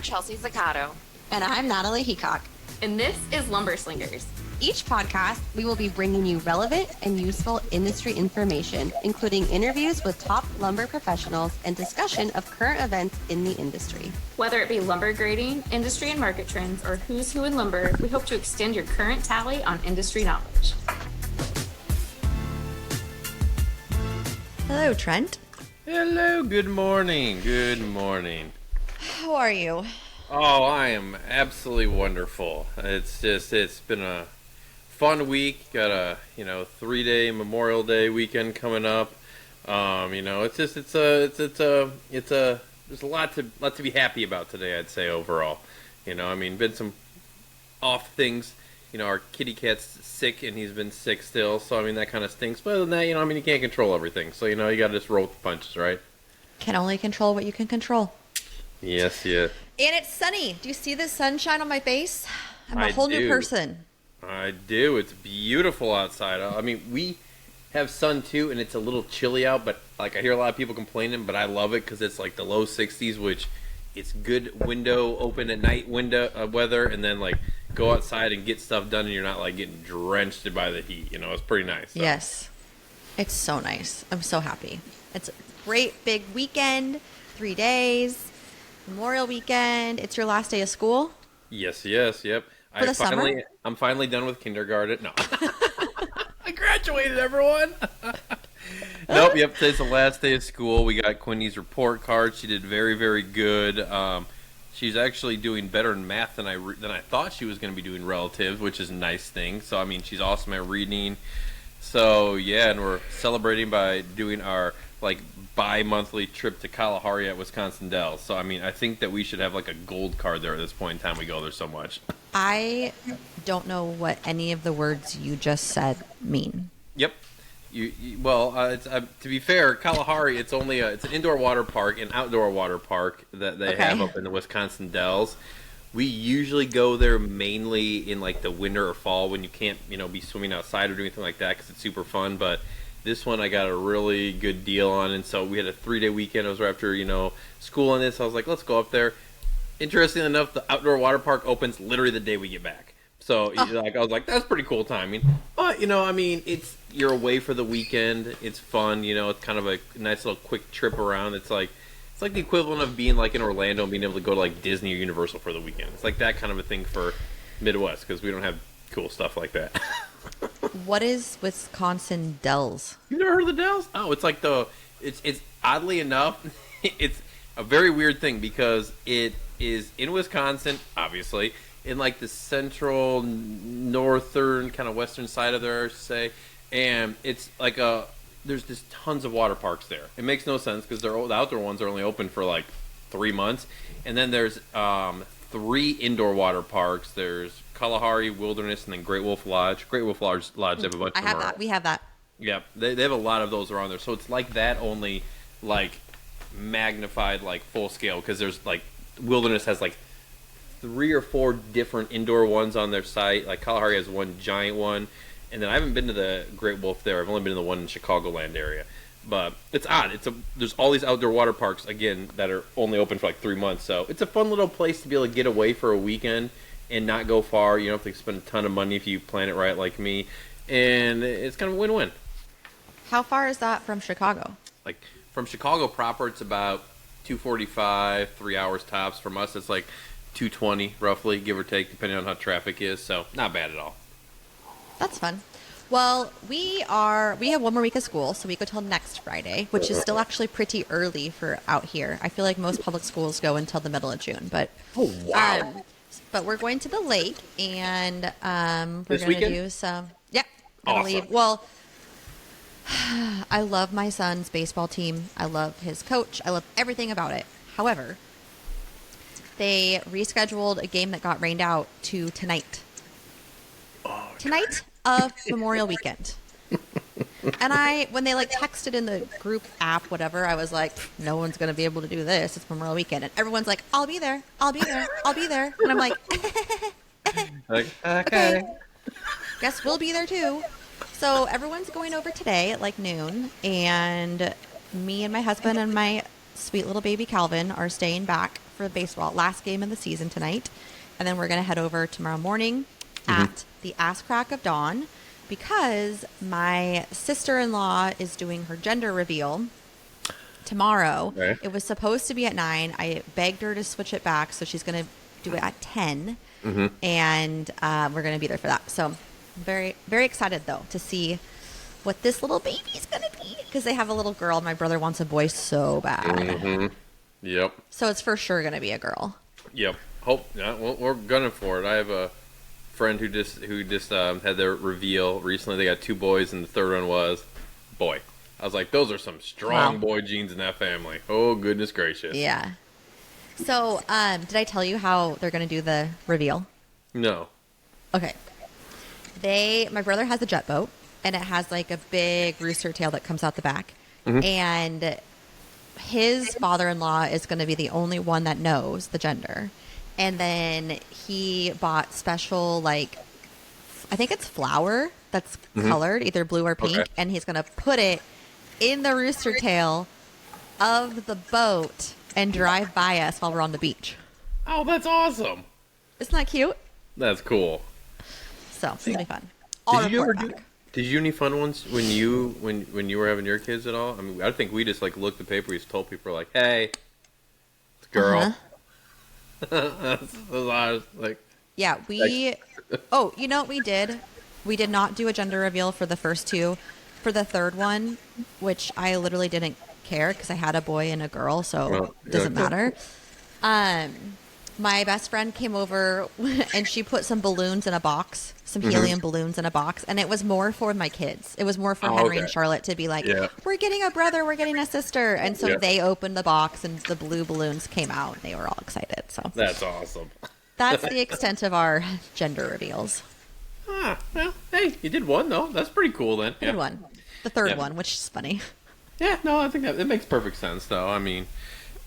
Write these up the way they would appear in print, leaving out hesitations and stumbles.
Chelsea Zaccato. And I'm Natalie Heacock. And this is Lumber Slingers. Each podcast, we will be bringing you relevant and useful industry information, including interviews with top lumber professionals and discussion of current events in the industry. Whether it be lumber grading, industry and market trends, or who's who in lumber, we hope to extend your current tally on industry knowledge. Hello, Trent. Hello, good morning. Good morning. How are you? Oh, I am absolutely wonderful. It's been a fun week. Got a 3-day Memorial Day weekend coming up. There's a lot to be happy about today, I'd say overall. Been some off things. Our kitty cat's sick and he's been sick still, so that kind of stinks. But other than that, you can't control everything. So you got to just roll with the punches, right? Can only control what you can control. Yes, yeah. And it's sunny. Do you see the sunshine on my face? I'm a whole new person. I do. It's beautiful outside. We have sun too, and it's a little chilly out, but I hear a lot of people complaining, but I love it because it's the low 60s, which it's good window open at night weather, and then go outside and get stuff done, and you're not getting drenched by the heat. It's pretty nice. So. Yes. It's so nice. I'm so happy. It's a great big weekend, 3 days. Memorial weekend. It's your last day of school? Yes, yep. For the summer? I'm finally done with kindergarten. No. I graduated, everyone. Nope, yep, today's the last day of school. We got Quinny's report card. She did very, very good. She's actually doing better in math than I thought she was going to be doing relative, which is a nice thing. So, she's awesome at reading. So, yeah, and we're celebrating by doing our, bi-monthly trip to Kalahari at Wisconsin Dells. So, I think that we should have, a gold card there at this point in time. We go there so much. I don't know what any of the words you just said mean. Yep. To be fair, Kalahari, it's an indoor water park, an outdoor water park that they have up in the Wisconsin Dells. We usually go there mainly in, the winter or fall when you can't, be swimming outside or doing anything like that because it's super fun, but this one I got a really good deal on, and so we had a 3-day weekend. It was right after, school on this. So I was like, let's go up there. Interestingly enough, the outdoor water park opens literally the day we get back. So, I was like, that's pretty cool timing. But, you're away for the weekend. It's fun, it's kind of a nice little quick trip around. It's like the equivalent of being, in Orlando and being able to go to, Disney or Universal for the weekend. It's like that kind of a thing for Midwest because we don't have cool stuff like that. What is Wisconsin Dells? You never heard of the Dells? Oh, it's oddly enough, it's a very weird thing because it is in Wisconsin, obviously, in the central, northern, kind of western side of there, say, and it's there's just tons of water parks there. It makes no sense because the outdoor ones are only open for 3 months, and then there's 3 indoor water parks. There's Kalahari, Wilderness, and then Great Wolf Lodge. Great Wolf Lodge, they have a bunch of them. I have that. We have that. Yeah, they have a lot of those around there. So it's like that, only magnified full scale because there's Wilderness has 3 or 4 different indoor ones on their site. Kalahari has one giant one, and then I haven't been to the Great Wolf there. I've only been to the one in Chicagoland area. But it's odd. There's all these outdoor water parks again that are only open for 3 months. So it's a fun little place to be able to get away for a weekend and not go far. You don't have to spend a ton of money if you plan it right, like me. And it's kind of a win-win. How far is that from Chicago? From Chicago proper, it's about 2:45, 3 hours tops. From us, it's 2:20 roughly, give or take, depending on how traffic is. So not bad at all. That's fun. Well, we have 1 more week of school, so we go till next Friday, which is still actually pretty early for out here. I feel like most public schools go until the middle of June, but but we're going to the lake, and we're going to do some. Yep, I believe. Well, I love my son's baseball team. I love his coach. I love everything about it. However, they rescheduled a game that got rained out to tonight. Tonight of Memorial Weekend. And when they texted in the group app, whatever, I was like, no one's going to be able to do this. It's Memorial Weekend. And everyone's like, I'll be there. I'll be there. I'll be there. And I'm like, okay. Guess we'll be there too. So everyone's going over today at noon. And me and my husband and my sweet little baby Calvin are staying back for baseball. Last game of the season tonight. And then we're going to head over tomorrow morning at the ass crack of dawn because my sister-in-law is doing her gender reveal tomorrow. Okay. It was supposed to be at 9. I begged her to switch it back, so she's going to do it at 10. And we're going to be there for that. So I'm very, very excited, though, to see what this little baby's going to be because they have a little girl. My brother wants a boy so bad. Yep. So it's for sure going to be a girl. Yep. Hope. Yeah, we're gunning for it. I have a friend who just had their reveal recently. They got 2 boys, and the third one was boy. I was like, those are some strong boy genes in that family. Oh, goodness gracious. Yeah. So, did I tell you how they're going to do the reveal? No. Okay. My brother has a jet boat, and it has like a big rooster tail that comes out the back. And his father-in-law is going to be the only one that knows the gender. And then he bought special, like, I think it's flour that's colored, either blue or pink, and he's going to put it in the rooster tail of the boat and drive by us while we're on the beach. Oh, that's awesome. Isn't that cute? That's cool. So, it's going to be fun. I'll report back. Did you do any fun ones when you were having your kids at all? I mean, I think we just like looked at the paper. We just told people like, "Hey, it's a girl." That's like. Yeah, we. Oh, you know what we did? We did not do a gender reveal for the first 2. For the third one, which I literally didn't care because I had a boy and a girl, so it doesn't matter. My best friend came over and she put some balloons in a box, some helium balloons in a box, and it was more for my kids. It was more for Henry and Charlotte to be like, we're getting a brother, we're getting a sister. And so they opened the box and the blue balloons came out and they were all excited. So that's awesome. That's the extent of our gender reveals. Ah, well, hey, you did one though. That's pretty cool then. Good one. The third one, which is funny. Yeah, no, I think that makes perfect sense though. I mean,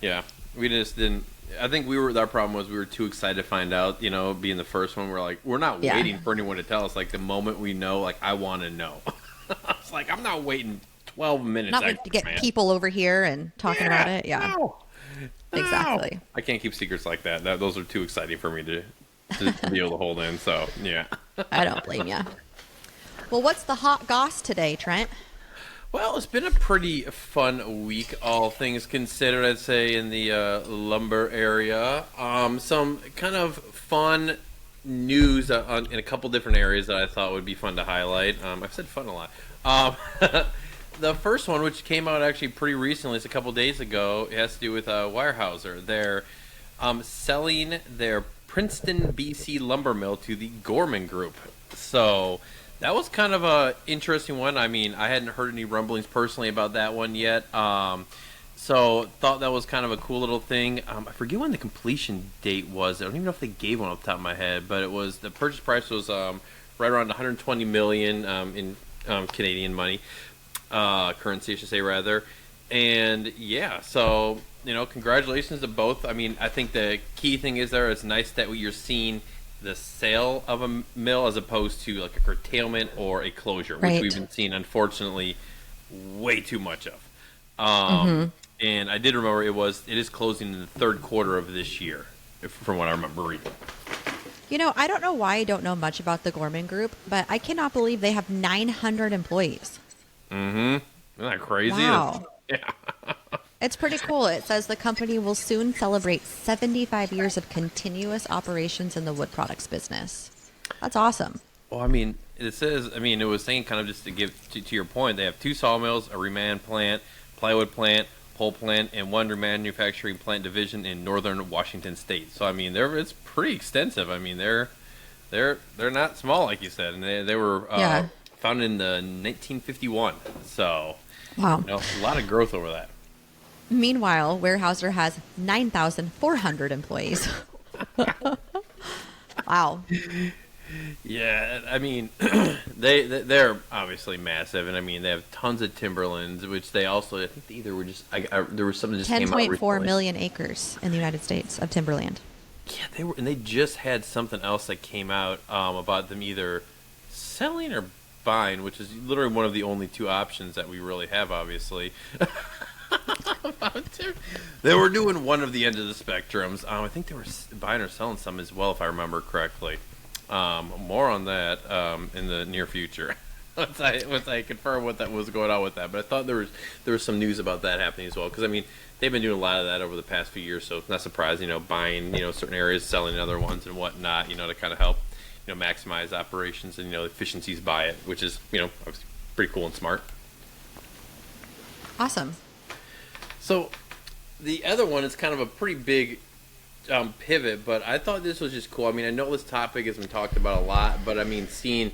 yeah, we just didn't. I think our problem was we were too excited to find out. You know, being the first one, we're like, we're not waiting for anyone to tell us. Like the moment we know, like I want to know. It's like I'm not waiting 12 minutes. Not like to get people over here and talking about it. Yeah. No. Exactly. I can't keep secrets like that. Those are too exciting for me to be able to hold in. So yeah. I don't blame you. Well, what's the hot goss today, Trent? Well, it's been a pretty fun week, all things considered, I'd say, in the lumber area. Some kind of fun news in a couple different areas that I thought would be fun to highlight. I've said fun a lot. The first one, which came out actually pretty recently, it's a couple days ago, it has to do with Weyerhaeuser. They're selling their Princeton, BC lumber mill to the Gorman Group. So that was kind of a interesting one. I mean, I hadn't heard any rumblings personally about that one yet. So thought that was kind of a cool little thing. I forget when the completion date was. I don't even know if they gave one off the top of my head, but it was the purchase price was right around 120 million in Canadian money, currency, I should say rather. And yeah, so congratulations to both. I mean, I think the key thing is it's nice that you're seeing the sale of a mill as opposed to like a curtailment or a closure, which we've been seeing, unfortunately, way too much of. And I did remember it is closing in the third quarter of this year, from what I remember reading. I don't know why I don't know much about the Gorman Group, but I cannot believe they have 900 employees. Isn't that crazy? Wow. Yeah. It's pretty cool. It says the company will soon celebrate 75 years of continuous operations in the wood products business. That's awesome. Well, I mean, it was saying kind of just to give to your point, they have 2 sawmills, a reman plant, plywood plant, pole plant, and 1 remanufacturing plant division in northern Washington state. So, I mean, it's pretty extensive. I mean, they're not small, like you said, and they were founded in the 1951. So, wow, a lot of growth over that. Meanwhile, Weyerhaeuser has 9,400 employees. Wow. Yeah, I mean, they're obviously massive, and I mean they have tons of timberlands, which they also I think either were just there was something that just came out recently. 10.4 million acres in the United States of timberland. Yeah, they just had something else that came out about them either selling or buying, which is literally one of the only 2 options that we really have, obviously. They were doing one of the end of the spectrums. I think they were buying or selling some as well, if I remember correctly. More on that in the near future. once I confirm what that was going on with that. But I thought there was some news about that happening as well. Because I mean, they've been doing a lot of that over the past few years, so it's not surprising. Buying certain areas, selling other ones, and whatnot. To kind of help maximize operations and efficiencies by it, which is obviously pretty cool and smart. Awesome. So the other one is kind of a pretty big pivot, but I thought this was just cool. I mean, I know this topic has been talked about a lot, but I mean, seeing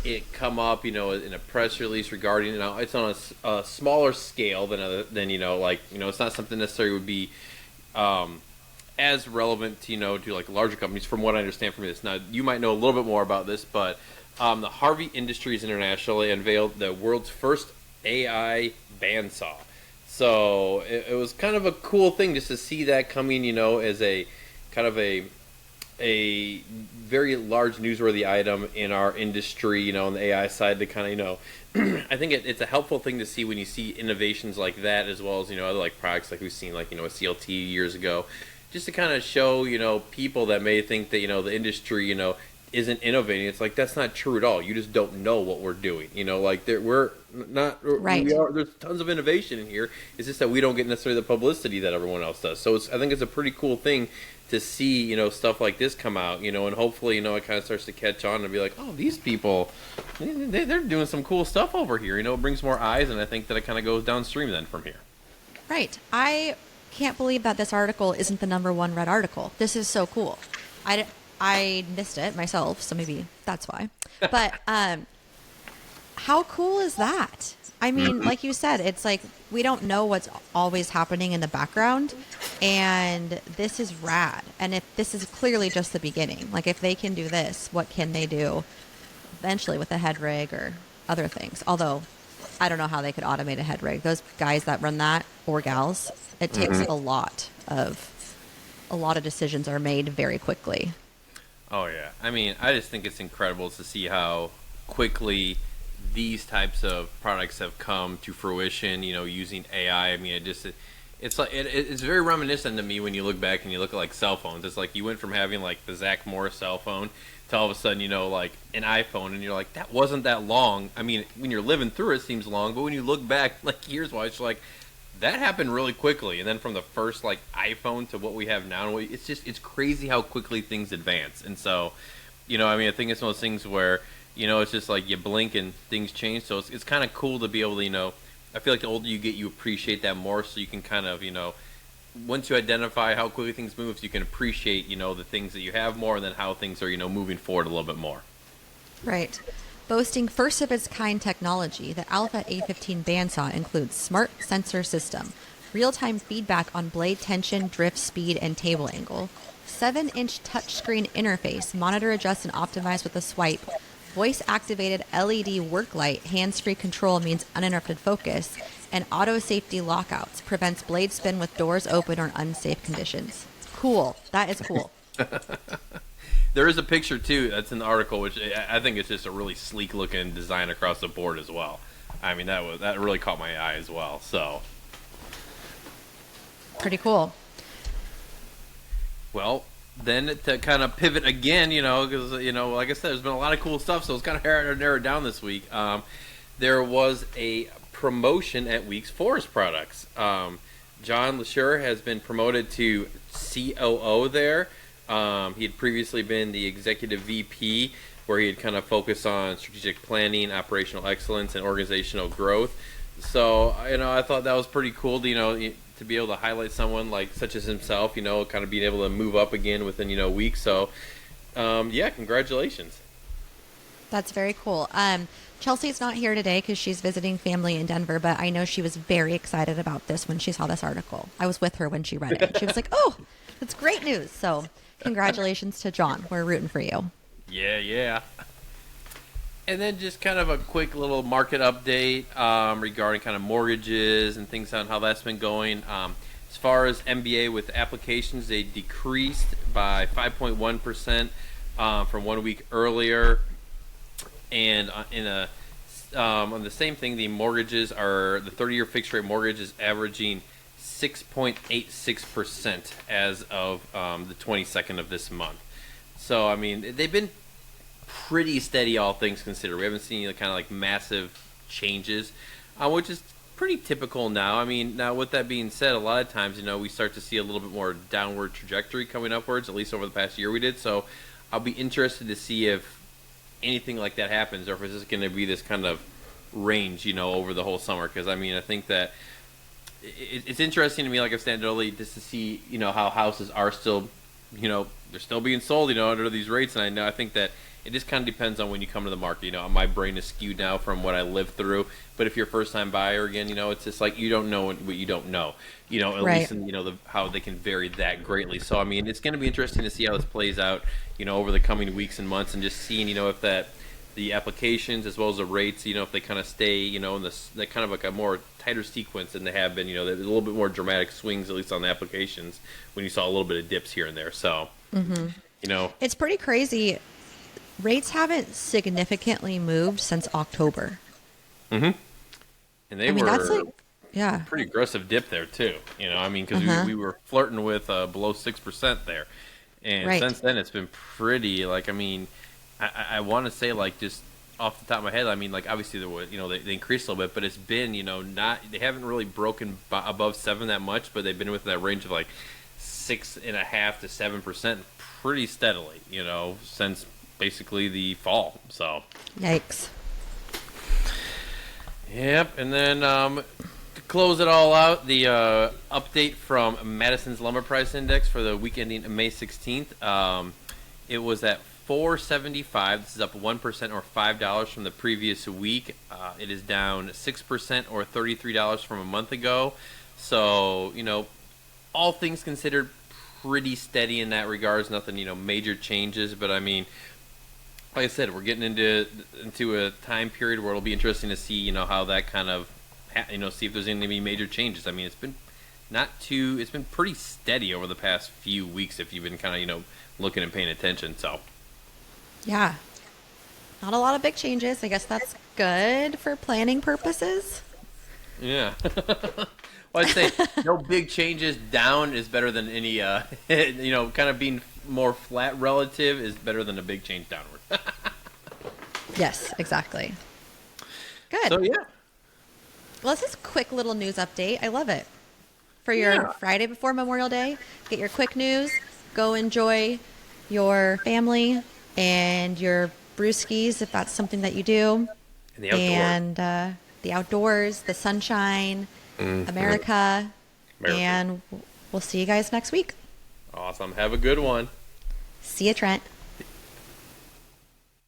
it come up, in a press release regarding, it's on a smaller scale than it's not something necessarily would be as relevant to, to like larger companies, from what I understand from this. Now, you might know a little bit more about this, but the Harvey Industries International unveiled the world's first AI bandsaw. So it was kind of a cool thing just to see that coming, as a kind of a very large newsworthy item in our industry, on the AI side, to kind of, I think it's a helpful thing to see when you see innovations like that, as well as, other like products like we've seen, like, a CLT years ago, just to kind of show, people that may think that, the industry, isn't innovating. It's like, that's not true at all. You just don't know what we're doing. We're not right. There's tons of innovation in here. It's just that we don't get necessarily the publicity that everyone else does. So I think it's a pretty cool thing to see, stuff like this come out, and hopefully, it kind of starts to catch on and be like, oh, these people, they're doing some cool stuff over here. It brings more eyes, and I think that it kind of goes downstream then from here. Right. I can't believe that this article isn't the #1 read article. This is so cool. I missed it myself, so maybe that's why. But how cool is that? I mean, like you said, it's like we don't know what's always happening in the background, and this is rad. And if this is clearly just the beginning, like if they can do this, what can they do eventually with a head rig or other things? Although I don't know how they could automate a head rig. Those guys that run that, or gals, it takes a lot of decisions are made very quickly. Oh, yeah. I mean, I just think it's incredible to see how quickly these types of products have come to fruition, using AI. I mean, it's like it's very reminiscent to me when you look back and you look at like cell phones. It's like you went from having like the Zach Morris cell phone to all of a sudden, like an iPhone, and you're like, that wasn't that long. I mean, when you're living through it, it seems long, but when you look back like years wise, you're like, that happened really quickly. And then from the first like iPhone to what we have now, it's crazy how quickly things advance. And so, I mean, I think it's one of those things where, it's just like you blink and things change. So it's kind of cool to be able to, I feel like the older you get, you appreciate that more. So you can kind of, once you identify how quickly things move, so you can appreciate, the things that you have more, and then how things are, moving forward a little bit more. Right. Boasting first of its kind technology, the Alpha A15 bandsaw includes smart sensor system, real-time feedback on blade tension, drift speed, and table angle, 7-inch touchscreen interface, monitor, adjust, and optimize with a swipe, voice-activated LED work light, hands-free control means uninterrupted focus, and auto safety lockouts, prevents blade spin with doors open or unsafe conditions. Cool. That is cool. There is a picture too that's in the article, which I think is just a really sleek looking design across the board as well. I mean, that really caught my eye as well. So pretty cool. Well, then to kind of pivot again, because like I said, there's been a lot of cool stuff, so it's kind of hard to narrow it down this week. There was a promotion at Weeks Forest Products. John LeSure has been promoted to COO there. He had previously been the executive VP, where he had kind of focused on strategic planning, operational excellence, and organizational growth. So, I thought that was pretty cool to, to be able to highlight someone like such as himself, kind of being able to move up again within, weeks. So, yeah, congratulations. That's very cool. Chelsea's not here today because she's visiting family in Denver, but I know she was very excited about this when she saw this article. I was with her when she read it. She was like, oh, that's great news. So congratulations to John. We're rooting for you. Yeah. And then just kind of a quick little market update regarding kind of mortgages and things on how that's been going. As far as MBA with applications, they decreased by 5.1% from 1 week earlier. And on the same thing, the mortgages are, the 30-year fixed rate mortgage is averaging 6.86% as of the 22nd of this month. So, I mean, they've been pretty steady, all things considered. We haven't seen any kind of like massive changes, which is pretty typical now. I mean, now with that being said, a lot of times, we start to see a little bit more downward trajectory coming upwards, at least over the past year we did. So I'll be interested to see if anything like that happens, or if it's just going to be this kind of range, over the whole summer. Because, I mean, I think that it's interesting to me, like I've said earlier, just to see, how houses are still, they're still being sold, under these rates. And I think that it just kind of depends on when you come to the market. My brain is skewed now from what I lived through. But if you're a first-time buyer again, it's just like you don't know what you don't know. At least in how they can vary that greatly. So I mean, it's going to be interesting to see how this plays out, over the coming weeks and months, and just seeing, if the applications as well as the rates, if they kind of stay, in the kind of like a more tighter sequence than they have been. There's a little bit more dramatic swings, at least on the applications, when you saw a little bit of dips here and there. So, it's pretty crazy. Rates haven't significantly moved since October. Mm-hmm. And they were that's like, pretty aggressive dip there too. Because we were flirting with below 6% there, and since then it's been pretty. Like, I mean, I want to say, like, just off the top of my head, I mean, like, obviously there was, they increased a little bit, but it's been, they haven't really broken above 7 that much, but they've been within that range of like 6.5% to 7% pretty steadily, since basically the fall. So Yikes. Yep. And then to close it all out, the update from Madison's Lumber Price Index for the week ending May 16th. It was at 475. This is up 1% or $5 from the previous week. It is down 6% or $33 from a month ago. So, all things considered, pretty steady in that regards. Nothing, major changes. But I mean, like I said, we're getting into a time period where it'll be interesting to see, how that kind of, see if there's going to be major changes. I mean, it's been it's been pretty steady over the past few weeks if you've been kind of, looking and paying attention. So, yeah, not a lot of big changes. I guess that's good for planning purposes. Yeah. Well, I'd say no big changes down is better than any, kind of being more flat relative is better than a big change downward. Yes, exactly. Good. So, yeah. Well, this is a quick little news update. I love it. For your Friday before Memorial Day, get your quick news. Go enjoy your family and your brewskis if that's something that you do. And the outdoors. And the outdoors, the sunshine, America. And we'll see you guys next week. Awesome. Have a good one. See you, Trent.